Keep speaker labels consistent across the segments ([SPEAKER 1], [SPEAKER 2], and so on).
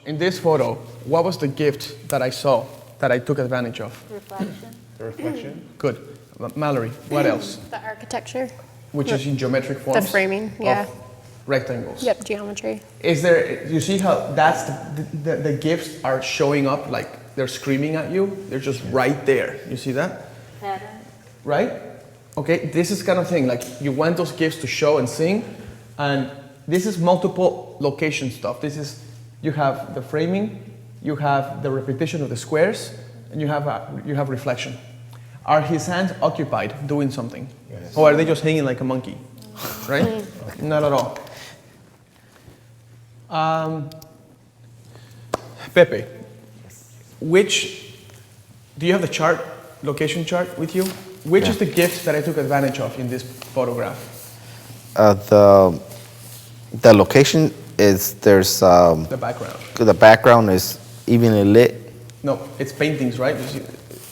[SPEAKER 1] In this photo, what was the gift that I saw that I took advantage of?
[SPEAKER 2] Reflection.
[SPEAKER 3] The reflection?
[SPEAKER 1] Good. Mallory, what else?
[SPEAKER 2] The architecture.
[SPEAKER 1] Which is in geometric
[SPEAKER 2] The
[SPEAKER 1] forms?
[SPEAKER 2] framing, yeah.
[SPEAKER 1] Of rectangles.
[SPEAKER 2] Yep, geometry.
[SPEAKER 1] Is there, you see how that's the gifts are showing up like they're screaming at you? They're just right there. You see that?
[SPEAKER 2] Pattern.
[SPEAKER 1] Right? Okay, this is kind of thing, like you want those gifts to show and sing, and this is multiple location stuff. This is, you have the framing, you have the repetition of the squares, and you have reflection. Are his hands occupied doing something?
[SPEAKER 3] Yes.
[SPEAKER 1] Or are they just hanging like a monkey? Right? Not at all. Pepe, do you have the chart, location chart with you? Which is the gift that I took advantage of in this photograph?
[SPEAKER 4] The location is
[SPEAKER 1] The background.
[SPEAKER 4] the background is evenly lit.
[SPEAKER 1] No, it's paintings, right? You see,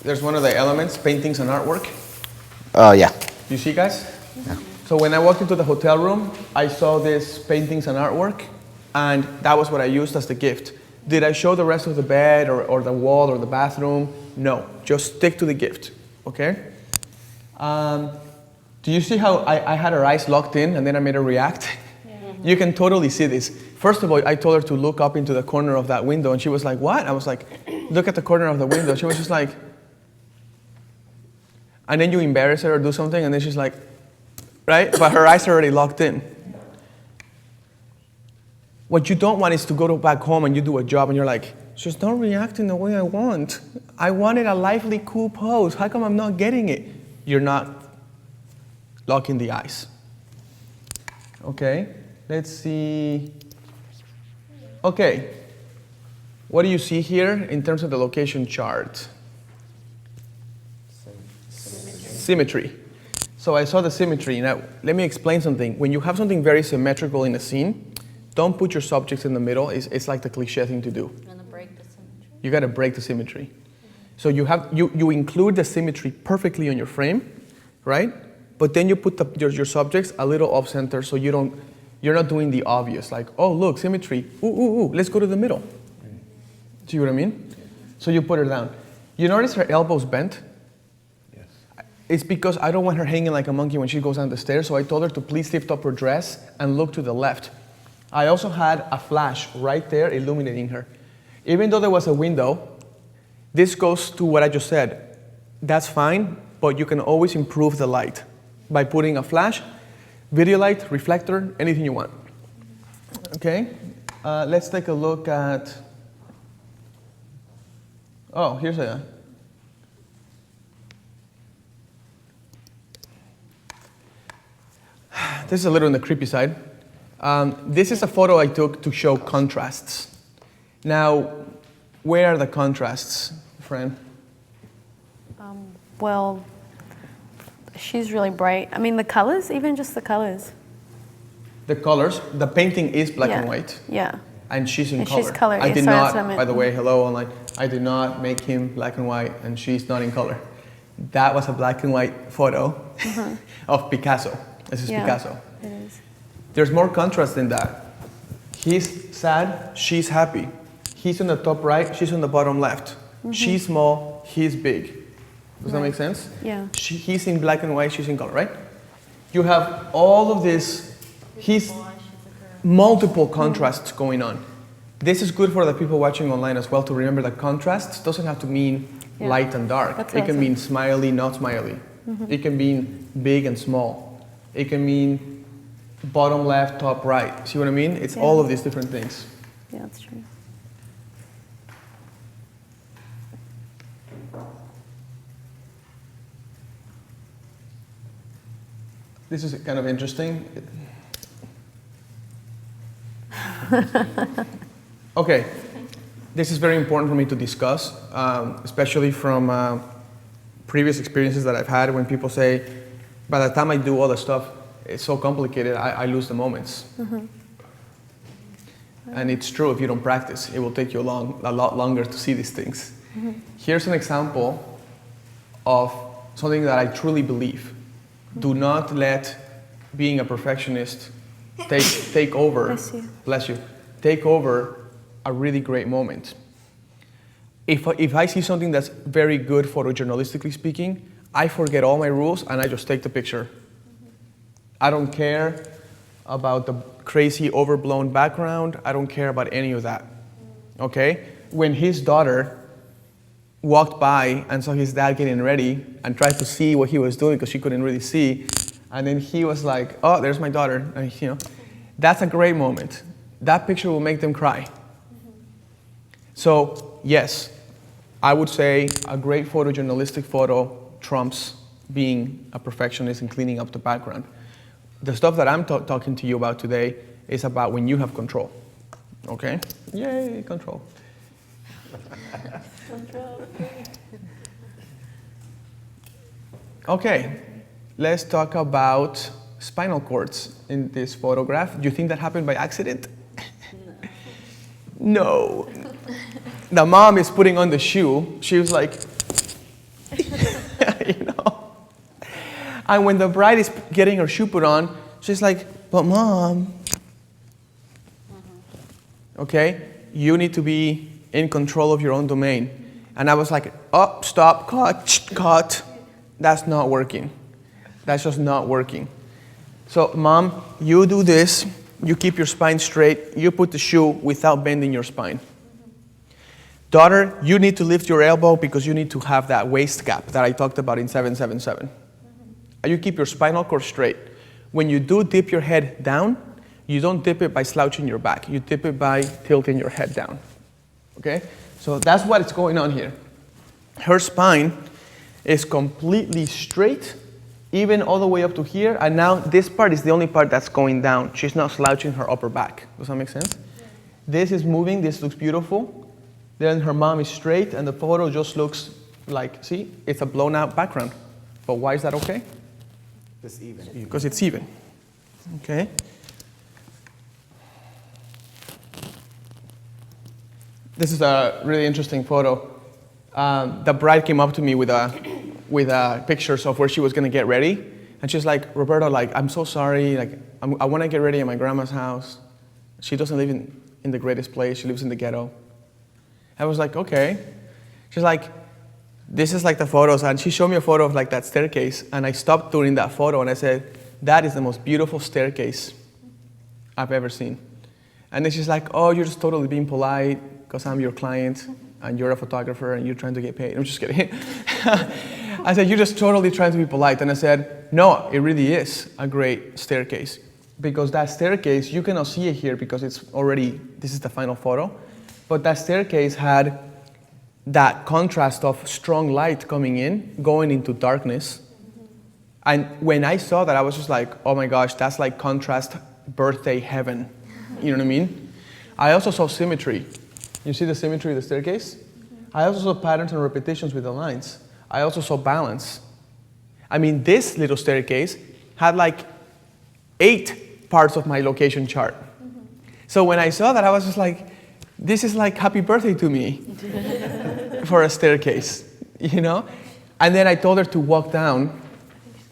[SPEAKER 1] there's one of the elements, paintings and artwork.
[SPEAKER 4] Yeah.
[SPEAKER 1] You see, guys? Yeah. So when I walked into the hotel room, I saw this paintings and artwork, and that was what I used as the gift. Did I show the rest of the bed or the wall or the bathroom? No, just stick to the gift, okay? Do you see how I had her eyes locked in and then I made her react? Yeah. You can totally see this. First of all, I told her to look up into the corner of that window, and she was like, what? I was like, look at the corner of the window. She was just like, and then you embarrass her or do something, and then she's like, right? But her eyes are already locked in. What you don't want is to go back home and you do a job and you're like, just don't react in the way I want. I wanted a lively, cool pose. How come I'm not getting it? You're not locking the eyes. Okay, let's see. Okay, what do you see here in terms of the location chart? Symmetry. So I saw the symmetry. Now, let me explain something. When you have something very symmetrical in a scene, don't put your subjects in the middle. It's like the cliche thing to do.
[SPEAKER 2] You're gonna break the symmetry.
[SPEAKER 1] You got to break the symmetry. So you include the symmetry perfectly on your frame, right? But then you put your subjects a little off center, so you're not doing the obvious, like, oh look, symmetry. Ooh, let's go to the middle. See what I mean? So you put her down. You notice her elbows bent?
[SPEAKER 3] Yes.
[SPEAKER 1] It's because I don't want her hanging like a monkey when she goes down the stairs, so I told her to please lift up her dress and look to the left. I also had a flash right there illuminating her. Even though there was a window, this goes to what I just said. That's fine, but you can always improve the light by putting a flash, video light, reflector, anything you want. Okay, let's take a look at, oh, here's a, this is a little on the creepy side. This is a photo I took to show contrasts. Now, where are the contrasts, friend?
[SPEAKER 5] Well, she's really bright. I mean, the colors, even just the colors.
[SPEAKER 1] The colors, the painting is black
[SPEAKER 5] Yeah.
[SPEAKER 1] and white.
[SPEAKER 5] Yeah.
[SPEAKER 1] And she's in
[SPEAKER 5] And
[SPEAKER 1] color.
[SPEAKER 5] she's color,
[SPEAKER 1] I
[SPEAKER 5] yeah,
[SPEAKER 1] did
[SPEAKER 5] so that's
[SPEAKER 1] not,
[SPEAKER 5] what I meant.
[SPEAKER 1] by the way, hello online, I did not make him black and white and she's not in color. That was a black and white photo of Picasso. This is
[SPEAKER 5] Yeah,
[SPEAKER 1] Picasso.
[SPEAKER 5] it is.
[SPEAKER 1] There's more contrast in that. He's sad, she's happy. He's on the top right, she's on the bottom left. She's small, he's big. Does that make sense?
[SPEAKER 5] Yeah.
[SPEAKER 1] He's in black and white, she's in color, right? You have all of this, multiple contrasts going on. This is good for the people watching online as well to remember that contrasts doesn't have to mean
[SPEAKER 5] Yeah.
[SPEAKER 1] light and dark.
[SPEAKER 5] That's
[SPEAKER 1] It can
[SPEAKER 5] awesome.
[SPEAKER 1] mean smiley, not smiley. It can mean big and small. It can mean bottom left, top right. See what I mean? It's all of these different things.
[SPEAKER 5] Yeah, that's true.
[SPEAKER 1] This is kind of interesting. Okay, this is very important for me to discuss, especially from previous experiences that I've had when people say, by the time I do all the stuff, it's so complicated, I lose the moments. And it's true, if you don't practice, it will take you a lot longer to see these things. Here's an example of something that I truly believe. Do not let being a perfectionist take over.
[SPEAKER 5] Bless you.
[SPEAKER 1] Bless you. Take over a really great moment. If I see something that's very good photojournalistically speaking, I forget all my rules and I just take the picture. I don't care about the crazy overblown background. I don't care about any of that. Okay? When his daughter walked by and saw his dad getting ready and tried to see what he was doing because she couldn't really see, and then he was like, "Oh, there's my daughter," and, that's a great moment. That picture will make them cry. So yes, I would say a great photojournalistic photo trumps being a perfectionist and cleaning up the background. The stuff that I'm talking to you about today is about when you have control. Okay? Yay, control. Okay, let's talk about spinal cords in this photograph. Do you think that happened by accident? No. The mom is putting on the shoe. She was like, And when the bride is getting her shoe put on, she's like, "But mom." Okay? You need to be in control of your own domain. And I was like, "Oh, stop, cut. That's not working. That's just not working." So, mom, you do this. You keep your spine straight. You put the shoe without bending your spine. Daughter, you need to lift your elbow because you need to have that waist gap that I talked about in 777. You keep your spinal cord straight. When you do dip your head down, you don't dip it by slouching your back. You dip it by tilting your head down. Okay? So that's what is going on here. Her spine is completely straight, even all the way up to here, and now this part is the only part that's going down. She's not slouching her upper back. Does that make sense? Yeah. This is moving, this looks beautiful. Then her mom is straight, and the photo just looks like, see, it's a blown out background. But why is that okay?
[SPEAKER 3] It's even.
[SPEAKER 1] Because it's even. Okay? This is a really interesting photo. The bride came up to me with pictures of where she was going to get ready. And she's like, "Roberto, like, I'm so sorry. Like, I want to get ready at my grandma's house. She doesn't live in the greatest place. She lives in the ghetto." I was like, "Okay." She's like, "This is like the photos." And she showed me a photo of like that staircase. And I stopped during that photo and I said, "That is the most beautiful staircase I've ever seen." And then she's like, "Oh, you're just totally being polite because I'm your client and you're a photographer and you're trying to get paid." I'm just kidding. I said, "You're just totally trying to be polite." And I said, "No, it really is a great staircase. Because that staircase, you cannot see it here because it's already, this is the final photo. But that staircase had that contrast of strong light coming in, going into darkness. And when I saw that, I was just like, oh my gosh, that's like contrast birthday heaven. You know what I mean? I also saw symmetry. You see the symmetry of the staircase? I also saw patterns and repetitions with the lines. I also saw balance. I mean, this little staircase had like 8 parts of my location chart. So when I saw that, I was just like, this is like happy birthday to me for a staircase, you know? And then I told her to walk down,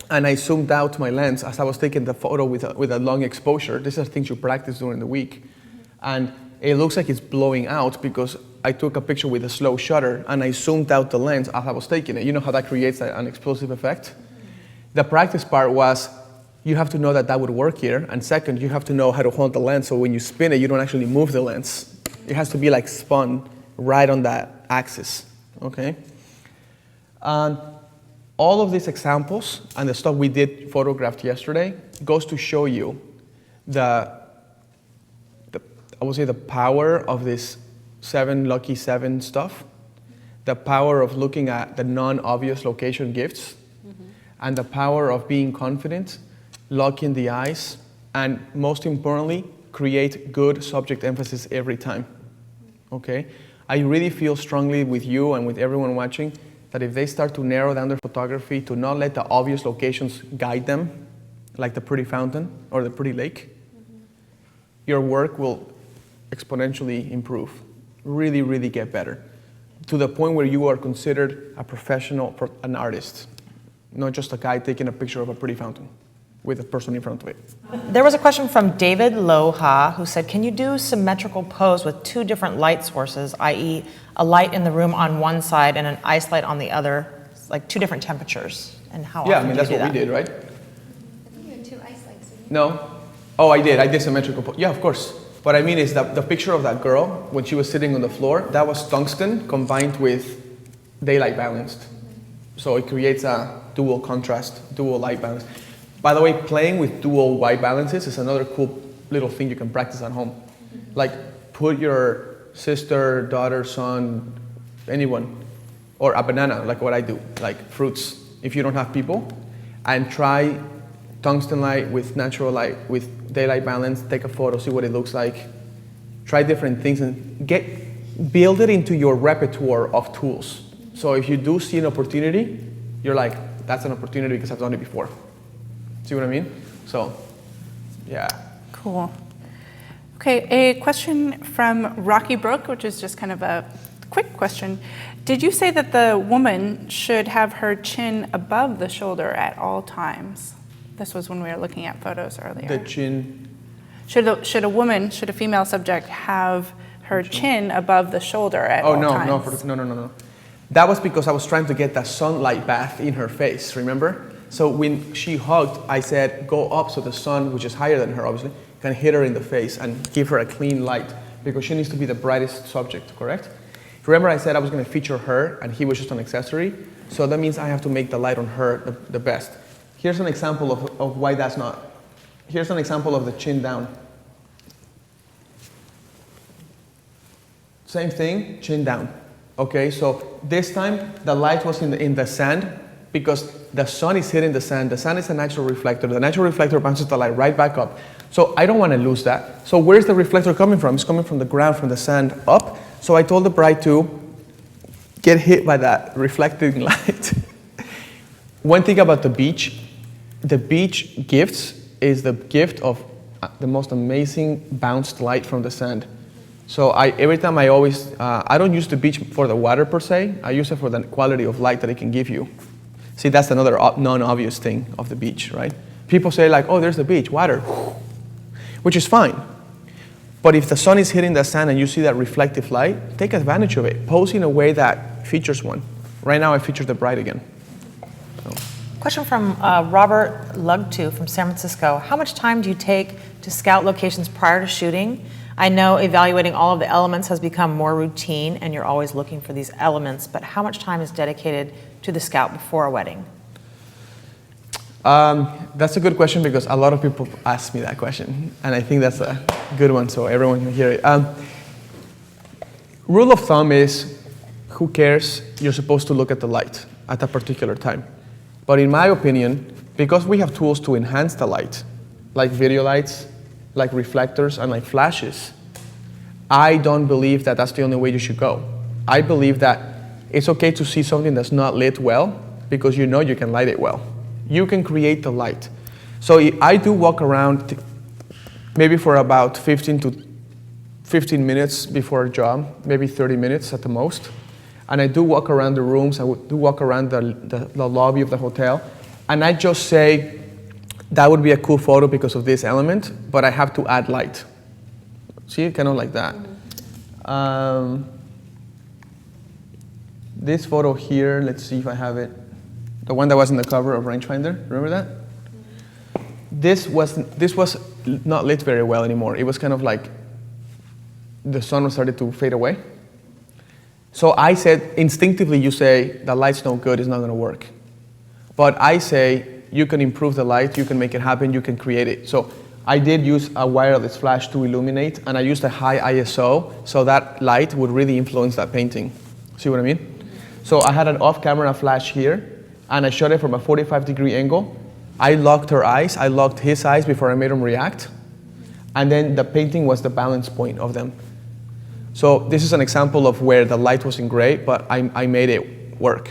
[SPEAKER 1] and I zoomed out my lens as I was taking the photo with a long exposure. These are things you practice during the week. And it looks like it's blowing out because I took a picture with a slow shutter and I zoomed out the lens as I was taking it. You know how that creates an explosive effect? The practice part was you have to know that would work here. And second, you have to know how to hold the lens so when you spin it, you don't actually move the lens. It has to be like spun right on that axis, okay? And all of these examples and the stuff we did photographed yesterday goes to show you I would say the power of this lucky seven stuff, the power of looking at the non-obvious location gifts, and the power of being confident, locking the eyes, and most importantly, create good subject emphasis every time, okay? I really feel strongly with you and with everyone watching that if they start to narrow down their photography, to not let the obvious locations guide them, like the pretty fountain or the pretty lake, your work will exponentially improve, really, really get better, to the point where you are considered a professional, an artist, not just a guy taking a picture of a pretty fountain, with a person in front of it.
[SPEAKER 6] There was a question from David Loha who said, can you do symmetrical pose with two different light sources, i.e. a light in the room on one side and an ice light on the other, like two different temperatures? And how
[SPEAKER 1] Yeah, I
[SPEAKER 6] often
[SPEAKER 1] mean,
[SPEAKER 6] do you
[SPEAKER 1] that's
[SPEAKER 6] do
[SPEAKER 1] what we
[SPEAKER 6] that?
[SPEAKER 1] did, right?
[SPEAKER 2] I think you had 2 ice lights, didn't you?
[SPEAKER 1] No? Oh, I did symmetrical. Yeah, of course. What I mean is that the picture of that girl, when she was sitting on the floor, that was tungsten combined with daylight balanced. So it creates a dual contrast, dual light balance. By the way, playing with dual white balances is another cool little thing you can practice at home. Like put your sister, daughter, son, anyone, or a banana, like what I do, like fruits, if you don't have people, and try tungsten light with natural light, with daylight balance, take a photo, see what it looks like. Try different things and build it into your repertoire of tools. So if you do see an opportunity, you're like, that's an opportunity because I've done it before. See what I mean? So, yeah.
[SPEAKER 7] Cool. Okay, a question from Rocky Brook, which is just kind of a quick question. Did you say that the woman should have her chin above the shoulder at all times? This was when we were looking at photos earlier.
[SPEAKER 1] The chin.
[SPEAKER 7] Should a female subject have her chin above the shoulder at all times?
[SPEAKER 1] No. That was because I was trying to get that sunlight bath in her face, remember? So when she hugged, I said, go up so the sun, which is higher than her obviously, can hit her in the face and give her a clean light because she needs to be the brightest subject, correct? Remember I said I was going to feature her and he was just an accessory? So that means I have to make the light on her the best. Here's an example of why that's not. Here's an example of the chin down. Same thing, chin down. Okay, so this time the light was in the sand because the sun is hitting the sand. The sand is a natural reflector. The natural reflector bounces the light right back up. So I don't want to lose that. So where's the reflector coming from? It's coming from the ground, from the sand up. So I told the bride to get hit by that reflecting light. One thing about the beach gifts is the gift of the most amazing bounced light from the sand. So every time I don't use the beach for the water per se, I use it for the quality of light that it can give you. See, that's another non-obvious thing of the beach, right? People say like, oh, there's the beach, water, which is fine. But if the sun is hitting the sand and you see that reflective light, take advantage of it. Pose in a way that features one. Right now I feature the bride again. So.
[SPEAKER 6] Question from Robert Lugtu from San Francisco. How much time do you take to scout locations prior to shooting? I know evaluating all of the elements has become more routine and you're always looking for these elements, but how much time is dedicated to the scout before a wedding?
[SPEAKER 1] That's a good question because a lot of people ask me that question, and I think that's a good one so everyone can hear it. Rule of thumb is, who cares? You're supposed to look at the light at a particular time. But in my opinion, because we have tools to enhance the light, like video lights, like reflectors, and like flashes, I don't believe that that's the only way you should go. I believe that it's okay to see something that's not lit well because you know you can light it well. You can create the light. So I do walk around maybe for about 15 minutes before a job, maybe 30 minutes at the most. And I do walk around the rooms, I do walk around the lobby of the hotel, and I just say, that would be a cool photo because of this element, but I have to add light. See, kind of like that. This photo here, let's see if I have it. The one that was in the cover of Rangefinder, remember that? This was not lit very well anymore. It was kind of like the sun was started to fade away. So I said, instinctively you say, the light's no good, it's not gonna work. But I say, you can improve the light, you can make it happen, you can create it. So I did use a wireless flash to illuminate, and I used a high ISO, so that light would really influence that painting. See what I mean? So I had an off-camera flash here, and I shot it from a 45-degree angle. I locked her eyes, I locked his eyes before I made him react, and then the painting was the balance point of them. So this is an example of where the light wasn't great, but I made it work.